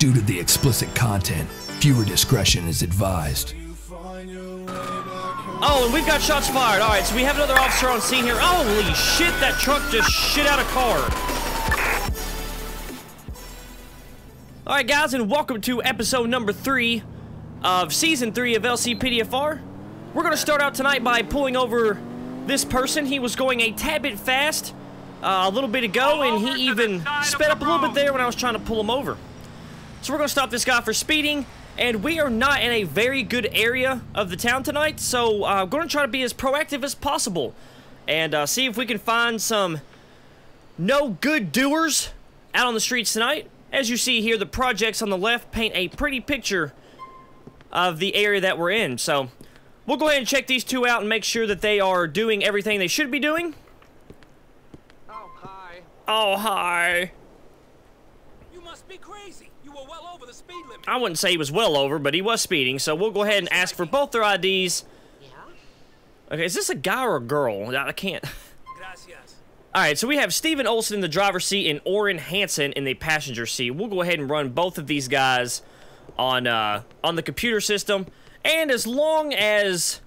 Due to the explicit content, viewer discretion is advised. Oh, and we've got shots fired. All right, so we have another officer on scene here. Holy shit, that truck just shit out a car. All right, guys, and welcome to episode number 3 of season 3 of LCPDFR. We're going to start out tonight by pulling over this person. He was going a tad bit fast a little bit ago, and he even sped up a little bit there when I was trying to pull him over. So we're going to stop this guy for speeding. And we are not in a very good area of the town tonight, so I'm going to try to be as proactive as possible and see if we can find some no good doers out on the streets tonight. As you see here, the projects on the left paint a pretty picture of the area that we're in. So we'll go ahead and check these two out and make sure that they are doing everything they should be doing. Oh, hi. Oh, hi. You must be crazy. You were well over the speed limit. I wouldn't say he was well over, but he was speeding, so we'll go ahead and ask for both their IDs. Yeah? Okay, is this a guy or a girl? I can't. Gracias. Alright, so we have Steven Olson in the driver's seat and Orrin Hansen in the passenger seat. We'll go ahead and run both of these guys on the computer system. And as long as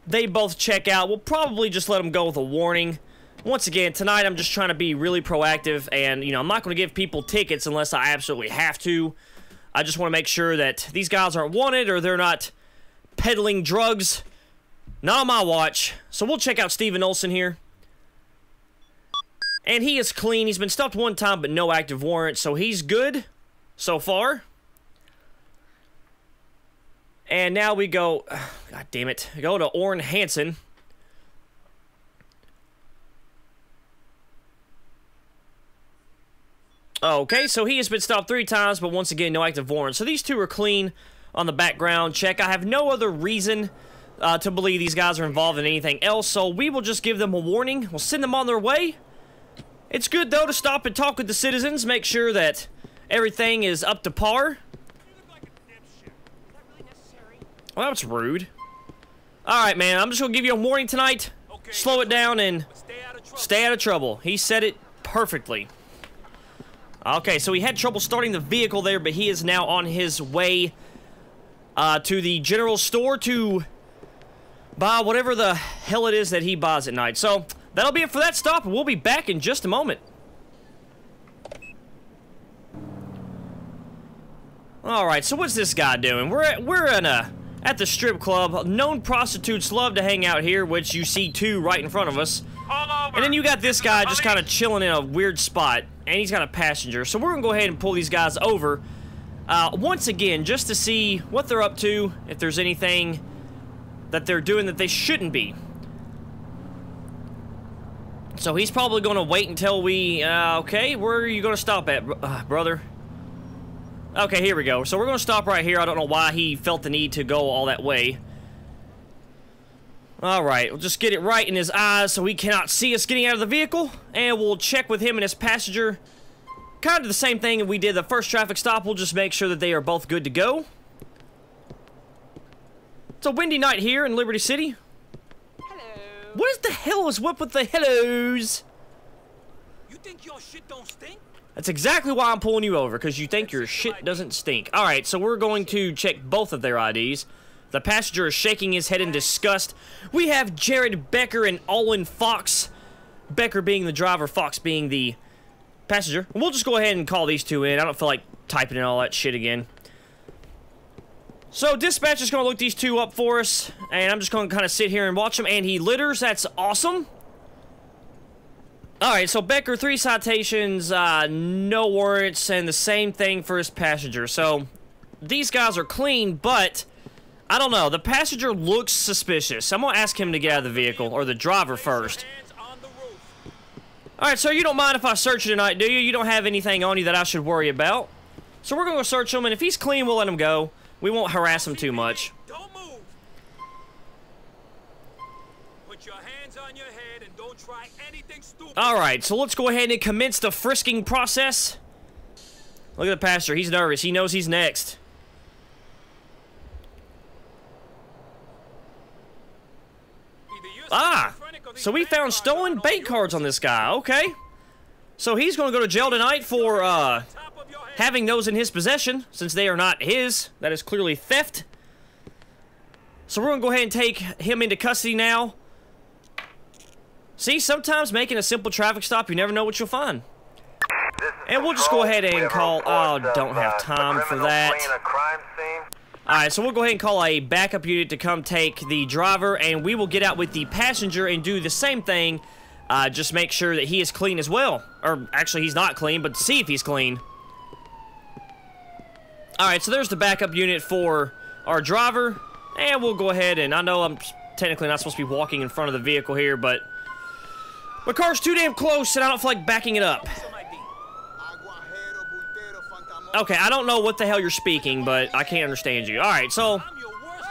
they both check out, we'll probably just let them go with a warning. Once again, tonight I'm just trying to be really proactive, and, you know, I'm not going to give people tickets unless I absolutely have to. I just want to make sure that these guys aren't wanted or they're not peddling drugs. Not on my watch. So we'll check out Steven Olson here. And he is clean. He's been stopped one time, but no active warrant, so he's good so far. And now we go... God damn it. Go to Orrin Hansen. Okay, so he has been stopped 3 times, but once again, no active warrant. So these two are clean on the background check. I have no other reason to believe these guys are involved in anything else, so we will just give them a warning. We'll send them on their way. It's good, though, to stop and talk with the citizens, make sure that everything is up to par. Well, that's rude. Alright, man, I'm just going to give you a warning tonight. Slow it down and stay out of trouble. He said it perfectly. Okay, so he had trouble starting the vehicle there, but he is now on his way to the general store to buy whatever the hell it is that he buys at night. So, that'll be it for that stop, and we'll be back in just a moment. Alright, so what's this guy doing? We're at the strip club. Known prostitutes love to hang out here, which you see 2 right in front of us. And then you got this guy just kind of chilling in a weird spot, and he's got a passenger. So we're going to go ahead and pull these guys over, once again, just to see what they're up to, if there's anything that they're doing that they shouldn't be. So he's probably going to wait until we, okay, where are you going to stop at, brother? Okay, here we go. So we're going to stop right here. I don't know why he felt the need to go all that way. Alright, we'll just get it right in his eyes so he cannot see us getting out of the vehicle. And we'll check with him and his passenger. Kind of the same thing we did the first traffic stop. We'll just make sure that they are both good to go. It's a windy night here in Liberty City. Hello. What the hell is up with the hellos? You think your shit don't stink? That's exactly why I'm pulling you over, because you think your shit doesn't stink. Alright, so we're going to check both of their IDs. The passenger is shaking his head in disgust. We have Jared Becker and Olin Fox. Becker being the driver, Fox being the passenger. We'll just go ahead and call these two in. I don't feel like typing in all that shit again. So, dispatch is going to look these two up for us. And I'm just going to kind of sit here and watch them. And he litters. That's awesome. Alright, so Becker, 3 citations, no warrants, and the same thing for his passenger. So, these guys are clean, but I don't know. The passenger looks suspicious. I'm going to ask him to get out of the vehicle, or the driver first. Alright, so you don't mind if I search you tonight, do you? You don't have anything on you that I should worry about. So we're going to go search him, and if he's clean, we'll let him go. We won't harass him too much. Don't move. Put your hands on your head and don't try anything stupid. Alright, so let's go ahead and commence the frisking process. Look at the passenger. He's nervous. He knows he's next. Ah! So we found stolen bank cards on this guy. Okay. So he's going to go to jail tonight for, having those in his possession, since they are not his. That is clearly theft. So we're going to go ahead and take him into custody now. See, sometimes making a simple traffic stop, you never know what you'll find. And we'll just go ahead and call... Oh, don't have time for that. Alright, so we'll go ahead and call a backup unit to come take the driver, and we will get out with the passenger and do the same thing. Just make sure that he is clean as well. Or, actually, he's not clean, but see if he's clean. Alright, so there's the backup unit for our driver. And we'll go ahead and... I know I'm technically not supposed to be walking in front of the vehicle here, but... my car's too damn close, and I don't feel like backing it up. Okay, I don't know what the hell you're speaking, but I can't understand you. Alright, so...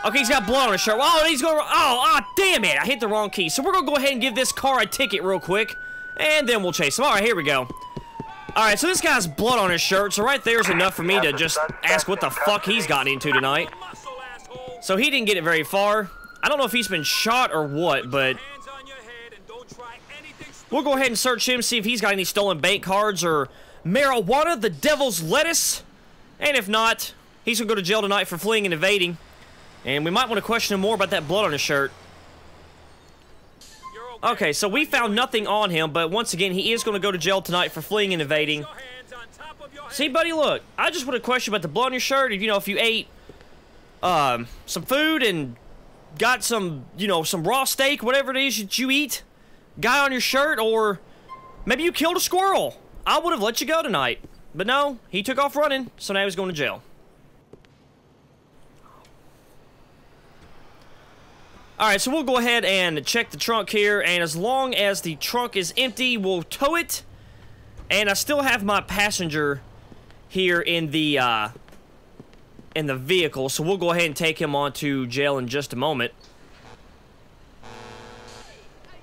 okay, he's got blood on his shirt. Oh, he's going... oh, damn it! I hit the wrong key. So we're gonna go ahead and give this car a ticket real quick, and then we'll chase him. Alright, here we go. Alright, so this guy's blood on his shirt, so right there's enough for me to just ask what the fuck he's gotten into tonight. So he didn't get it very far. I don't know if he's been shot or what, but... we'll go ahead and search him, see if he's got any stolen bank cards or marijuana, the devil's lettuce. And if not, he's gonna go to jail tonight for fleeing and evading. And we might want to question him more about that blood on his shirt. Okay, so we found nothing on him, but once again, he is going to go to jail tonight for fleeing and evading. See, buddy, look, I just want to question about the blood on your shirt. You know, if you ate some food and got some, you know, some raw steak, whatever it is that you eat, guy on your shirt, or maybe you killed a squirrel. I would have let you go tonight. But no, he took off running, so now he's going to jail. Alright, so we'll go ahead and check the trunk here, and as long as the trunk is empty, we'll tow it. And I still have my passenger here in the vehicle, so we'll go ahead and take him on to jail in just a moment.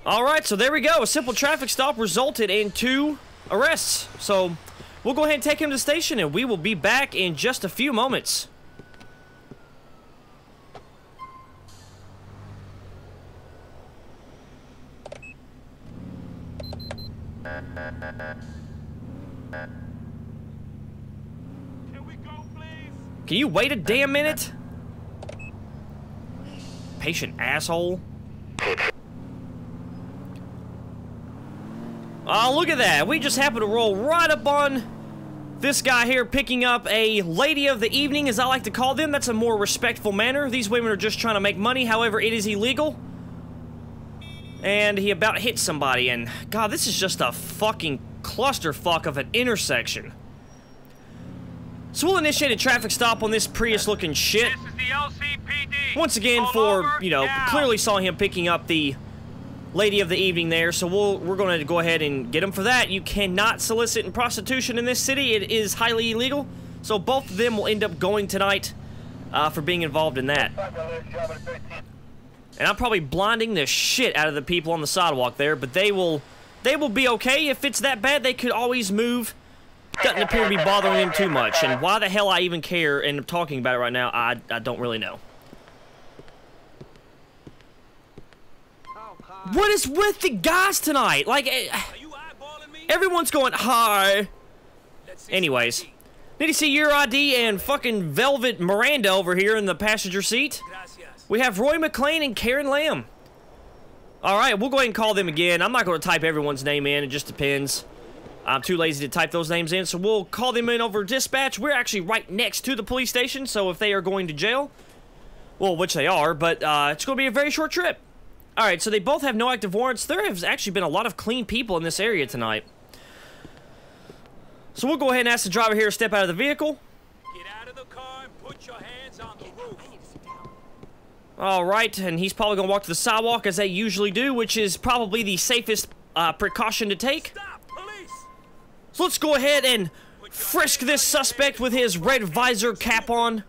Alright, so there we go. A simple traffic stop resulted in 2 arrests. So we'll go ahead and take him to the station, and we will be back in just a few moments. Can you wait a damn minute? Patient asshole. Oh, look at that. We just happened to roll right up on this guy here picking up a lady of the evening, as I like to call them. That's a more respectful manner. These women are just trying to make money. However, it is illegal. And he about hit somebody, and God, this is just a fucking clusterfuck of an intersection. So we'll initiate a traffic stop on this Prius-looking shit. This is the LCPD. Once again, for, you know, clearly saw him picking up the lady of the evening there, so we're going to go ahead and get him for that. You cannot solicit in prostitution in this city. It is highly illegal, so both of them will end up going tonight for being involved in that. And I'm probably blinding the shit out of the people on the sidewalk there, but they will be okay. If it's that bad, they could always move. Doesn't appear to be bothering them too much. And why the hell I even care and I'm talking about it right now, I don't really know. What is with the guys tonight? Like, everyone's going, hi. Anyways, need to see your ID and fucking Velvet Miranda over here in the passenger seat. We have Roy McLean and Karen Lamb. Alright, we'll go ahead and call them again. I'm not going to type everyone's name in. It just depends. I'm too lazy to type those names in, so we'll call them in over dispatch. We're actually right next to the police station, so if they are going to jail, well, which they are, but it's going to be a very short trip. Alright, so they both have no active warrants. There has actually been a lot of clean people in this area tonight. So we'll go ahead and ask the driver here to step out of the vehicle. Get out of the car and put your hands on the roof. Alright, and he's probably going to walk to the sidewalk as they usually do, which is probably the safest precaution to take. Stop, police! So let's go ahead and frisk this suspect with his red visor cap on.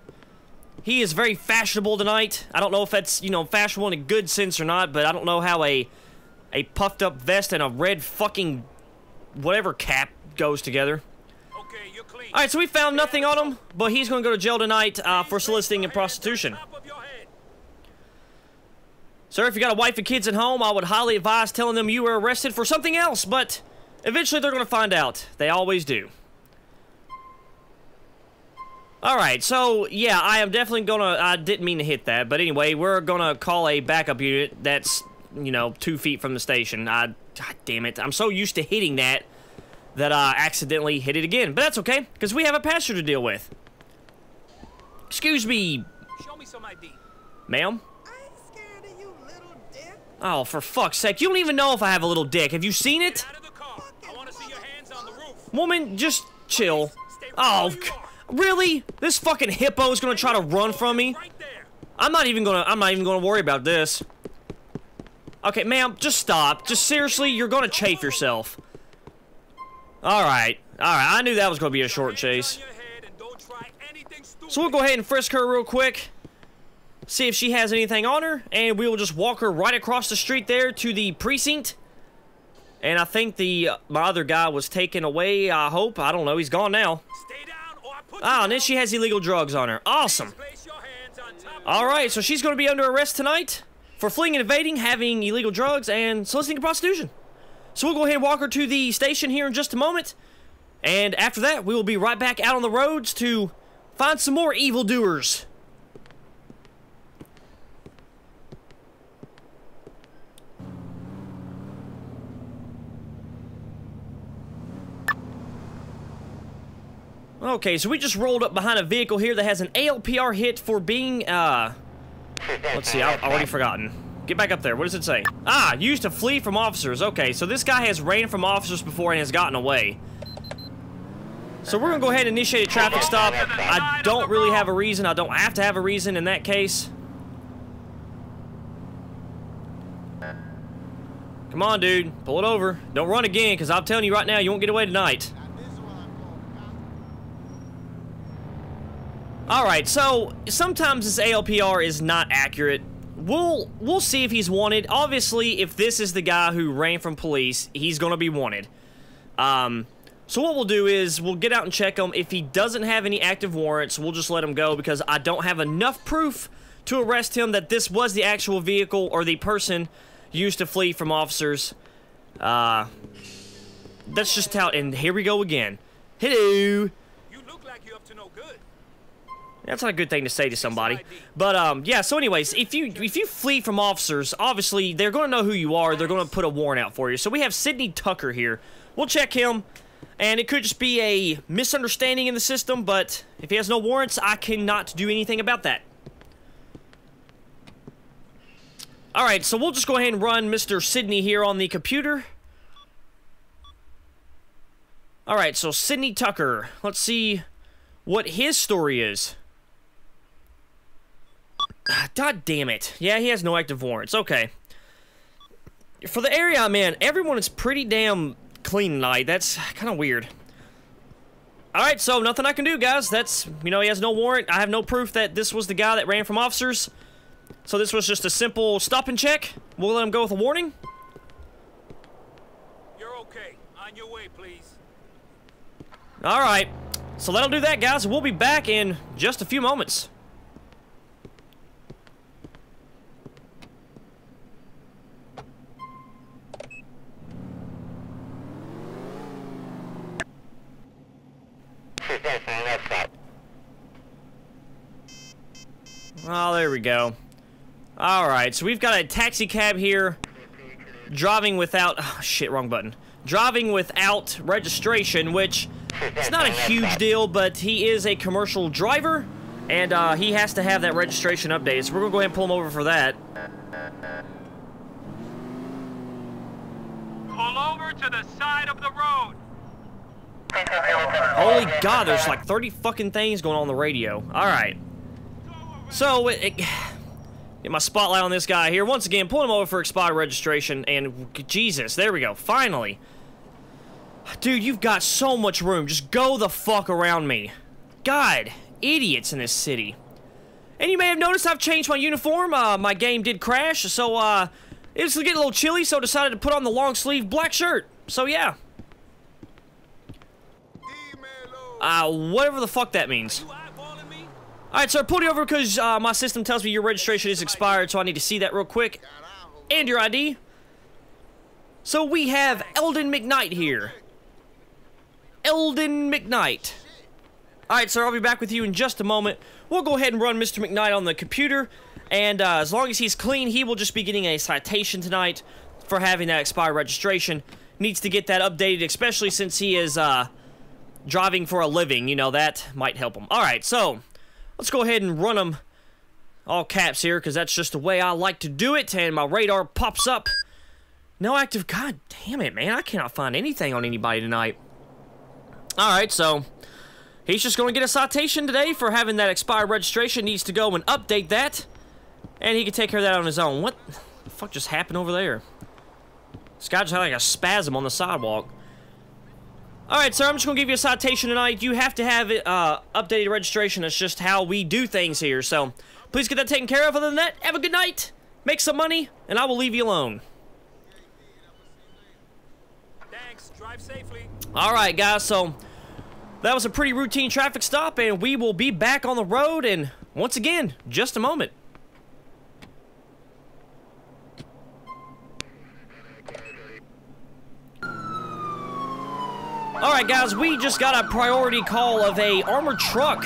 He is very fashionable tonight. I don't know if that's, you know, fashionable in a good sense or not, but I don't know how a puffed up vest and a red fucking whatever cap goes together. Okay, you're clean. Alright, so we found nothing on him, but he's going to go to jail tonight for soliciting and prostitution. Sir, if you got a wife and kids at home, I would highly advise telling them you were arrested for something else, but eventually they're going to find out. They always do. Alright, so, yeah, I am definitely gonna... I didn't mean to hit that, but anyway, we're gonna call a backup unit that's, you know, 2 feet from the station. God damn it. I'm so used to hitting that I accidentally hit it again. But that's okay, because we have a passenger to deal with. Excuse me. Show me some ID. Ma'am? I ain't scared of you, little dick. Oh, for fuck's sake. You don't even know if I have a little dick. Have you seen it? Get out of the car. I want to see your hands on the roof. Woman, just chill. Stay right Oh, where you are. really? This fucking hippo is gonna try to run from me? Right there. I'm not even gonna worry about this. Okay, ma'am, just stop. Just seriously, you're gonna chafe yourself. Alright. Alright, I knew that was gonna be a short chase. Hands on your head and don't try anything stupid. So we'll go ahead and frisk her real quick. See if she has anything on her. And we will just walk her right across the street there to the precinct. And I think my other guy was taken away, I hope. I don't know, he's gone now. Stay down or I put Ah, you and then down. she has illegal drugs on her. Awesome. Place your hands on top of Alright, so she's going to be under arrest tonight for fleeing and evading, having illegal drugs, and soliciting to prostitution. So we'll go ahead and walk her to the station here in just a moment. And after that, we will be right back out on the roads to find some more evildoers. Okay, so we just rolled up behind a vehicle here that has an ALPR hit for being, let's see, I've already forgotten. Get back up there. What does it say? Ah, used to flee from officers. Okay, so this guy has ran from officers before and has gotten away. So we're going to go ahead and initiate a traffic stop. I don't really have a reason. I don't have to have a reason in that case. Come on, dude. Pull it over. Don't run again, because I'm telling you right now, you won't get away tonight. Alright, so sometimes this ALPR is not accurate. We'll see if he's wanted. Obviously, if this is the guy who ran from police, he's gonna be wanted. So what we'll do is we'll get out and check him. If he doesn't have any active warrants, we'll just let him go because I don't have enough proof to arrest him that this was the actual vehicle or the person used to flee from officers. That's just how, and here we go again. Hello. You look like you're up to no good. That's not a good thing to say to somebody. But, yeah, so anyways, if you flee from officers, obviously, they're going to know who you are. They're going to put a warrant out for you. So we have Sidney Tucker here. We'll check him, and it could just be a misunderstanding in the system, but if he has no warrants, I cannot do anything about that. Alright, so we'll just go ahead and run Mr. Sidney here on the computer. Alright, so Sidney Tucker. Let's see what his story is. God damn it. Yeah, he has no active warrants. Okay. For the area I'm in, everyone is pretty damn clean tonight. That's kind of weird. Alright, so nothing I can do, guys. That's, you know, he has no warrant. I have no proof that this was the guy that ran from officers. So this was just a simple stop and check. We'll let him go with a warning. You're okay. On your way, please. Alright. So that'll do that, guys. We'll be back in just a few moments. Oh, there we go. Alright, so we've got a taxi cab here. Driving without... Oh, shit, wrong button. Driving without registration, which... It's not a huge deal, but he is a commercial driver. And he has to have that registration updated. So we're going to go ahead and pull him over for that. Pull over to the side of the road. Holy God, there's like 30 fucking things going on the radio. Alright. So, get my spotlight on this guy here. Once again, pull him over for expired registration. And, Jesus, there we go. Finally. Dude, you've got so much room. Just go the fuck around me. God, idiots in this city. And you may have noticed I've changed my uniform. My game did crash, so, it was getting a little chilly, so I decided to put on the long sleeve black shirt. So, yeah. Whatever the fuck that means. Alright, so I pulled you over because my system tells me your registration is expired, so I need to see that real quick. And your ID. So we have Eldon McKnight here. Eldon McKnight. Alright, sir, I'll be back with you in just a moment. We'll go ahead and run Mr. McKnight on the computer, and as long as he's clean, he will just be getting a citation tonight for having that expired registration. Needs to get that updated, especially since he is driving for a living. You know, that might help him. Alright, so let's go ahead and run him all caps here, because that's just the way I like to do it, and my radar pops up. No active... God damn it, man. I cannot find anything on anybody tonight. Alright, so he's just going to get a citation today for having that expired registration. Needs to go and update that, and he can take care of that on his own. What the fuck just happened over there? This guy just had like a spasm on the sidewalk. Alright, sir, I'm just going to give you a citation tonight. You have to have it, updated registration. That's just how we do things here. So, please get that taken care of. Other than that, have a good night, make some money, and I will leave you alone. Thanks. Drive safely. Alright, guys, so that was a pretty routine traffic stop, and we will be back on the road in, once again, just a moment. Alright, guys, we just got a priority call of a armored truck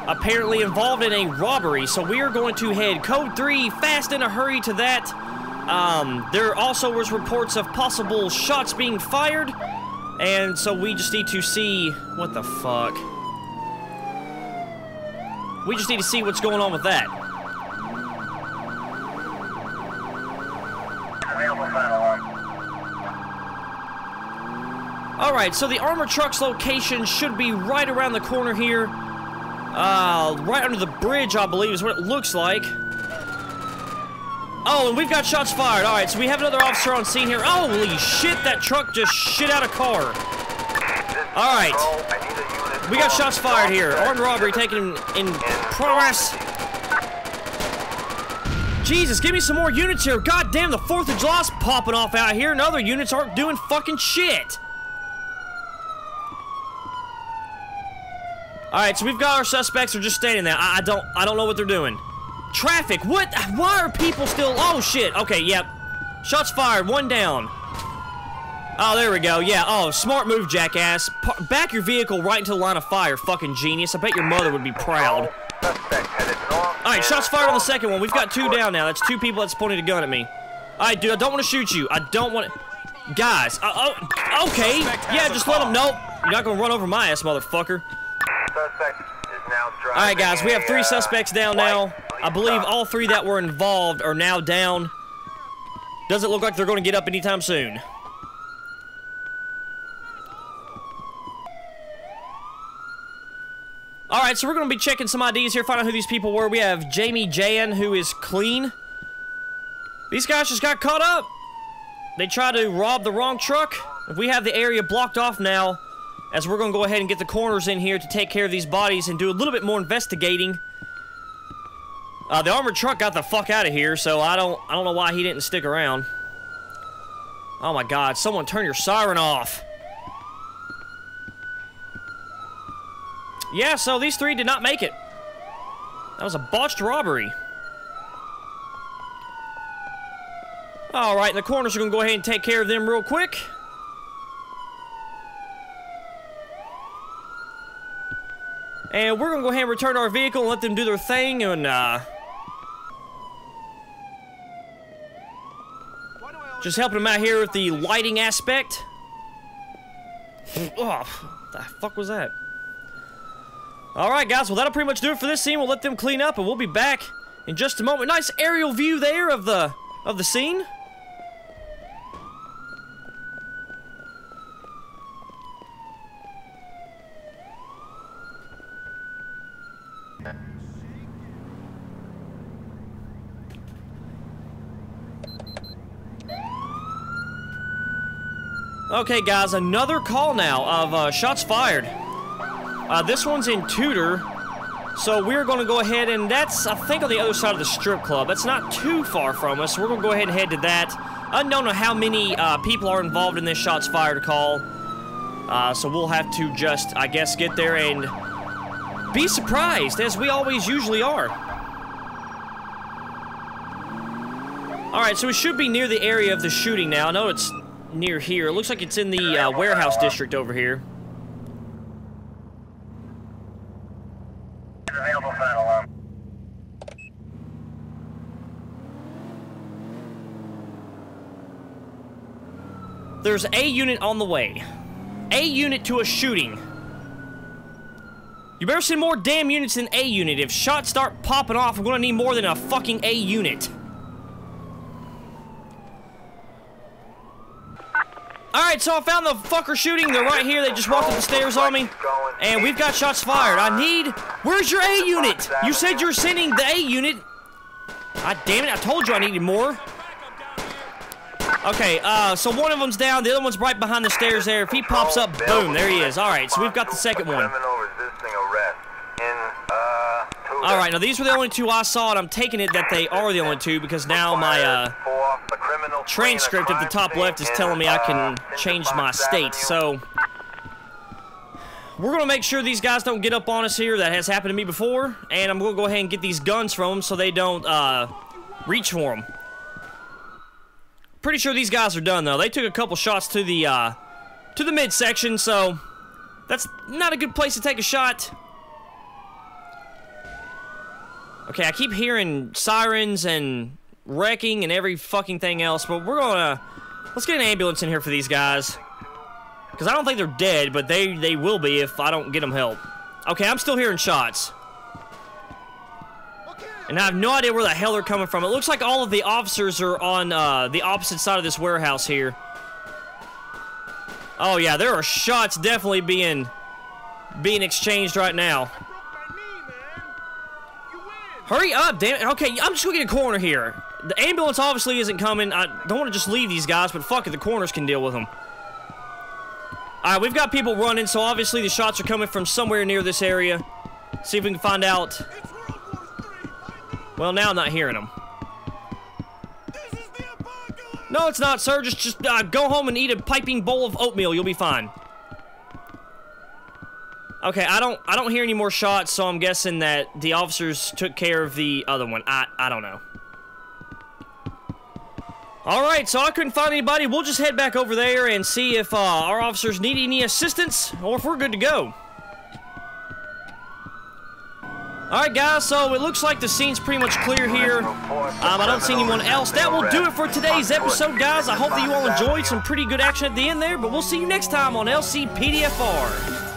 apparently involved in a robbery, so we are going to head code 3 fast in a hurry to that. There also was reports of possible shots being fired, and so we just need to see what the fuck. We just need to see what's going on with that. Alright, so the armored truck's location should be right around the corner here. Right under the bridge, I believe, is what it looks like. Oh, and we've got shots fired. Alright, so we have another officer on scene here. Holy shit, that truck just shit out a car. Alright. We got shots fired here. Armed robbery taken in progress. Jesus, give me some more units here. God damn, the 4th of July's popping off out here, and other units aren't doing fucking shit. Alright, so we've got our suspects. They're just standing there. I don't know what they're doing. Traffic, what? Why are people still... Oh, shit. Okay, yep. Shots fired. One down. Oh, there we go. Yeah, oh, smart move, jackass. Back your vehicle right into the line of fire, fucking genius. I bet your mother would be proud. Alright, shots fired on the second one. We've got 2 down now. That's 2 people that's pointing a gun at me. Alright, dude, I don't want to shoot you. I don't want to... Guys, okay. Yeah, just let them... Nope. You're not going to run over my ass, motherfucker. Alright, guys, we have 3 suspects down now. I believe all 3 that were involved are now down. Doesn't look like they're going to get up anytime soon. Alright, so we're going to be checking some IDs here, find out who these people were. We have Jamie Jan, who is clean. These guys just got caught up. They tried to rob the wrong truck. We have the area blocked off now, as we're going to go ahead and get the coroners in here to take care of these bodies and do a little bit more investigating. The armored truck got the fuck out of here, so I don't know why he didn't stick around. Oh my god, someone turn your siren off. Yeah, so these 3 did not make it. That was a botched robbery. Alright, the coroners are going to go ahead and take care of them real quick. And we're going to go ahead and return our vehicle and let them do their thing, and, just helping them out here with the lighting aspect. Oh, what the fuck was that? Alright, guys, well, that'll pretty much do it for this scene. We'll let them clean up, and we'll be back in just a moment. Nice aerial view there of the scene. Okay, guys, another call now of shots fired. This one's in Tudor, so we're going to go ahead, and that's, I think, on the other side of the strip club. That's not too far from us, so we're going to go ahead and head to that. Unknown how many people are involved in this shots fired call, so we'll have to just, I guess, get there and be surprised, as we always usually are. Alright, so we should be near the area of the shooting now. I know it's near here. It looks like it's in the warehouse district over here. there's a unit on the way. A unit to a shooting. You better send more damn units than a unit. If shots start popping off, I'm gonna need more than a fucking a unit. Alright, so I found the fucker shooting. They're right here. They just walked up the stairs on me. And we've got shots fired. I need... Where's your A unit? You said you're sending the A unit. God damn it, I told you I needed more. Okay, so one of them's down. The other one's right behind the stairs there. If he pops up, boom, there he is. Alright, so we've got the second one. Alright, now these were the only two I saw, and I'm taking it that they are the only two because now my, transcript at the top left is telling me I can change my state, so we're gonna make sure these guys don't get up on us here. That has happened to me before, and I'm gonna go ahead and get these guns from them so they don't reach for them. Pretty sure these guys are done though. They took a couple shots to the midsection, so that's not a good place to take a shot. Okay, I keep hearing sirens and wrecking and every fucking thing else, but we're gonna... Let's get an ambulance in here for these guys. Because I don't think they're dead, but they will be if I don't get them help. Okay, I'm still hearing shots. And I have no idea where the hell they're coming from. It looks like all of the officers are on the opposite side of this warehouse here. Oh yeah, there are shots definitely being exchanged right now. Hurry up, damn it. Okay, I'm just gonna get a corner here. The ambulance obviously isn't coming. I don't want to just leave these guys, but fuck it, the corners can deal with them. Alright, we've got people running, so obviously the shots are coming from somewhere near this area. See if we can find out. Well, now I'm not hearing them. No, it's not, sir. Just go home and eat a piping bowl of oatmeal. You'll be fine. Okay, I don't hear any more shots, so I'm guessing that the officers took care of the other one. I don't know. Alright, so I couldn't find anybody. We'll just head back over there and see if our officers need any assistance or if we're good to go. Alright guys, so it looks like the scene's pretty much clear here. I don't see anyone else. That will do it for today's episode, guys. I hope that you all enjoyed some pretty good action at the end there, but we'll see you next time on LCPDFR.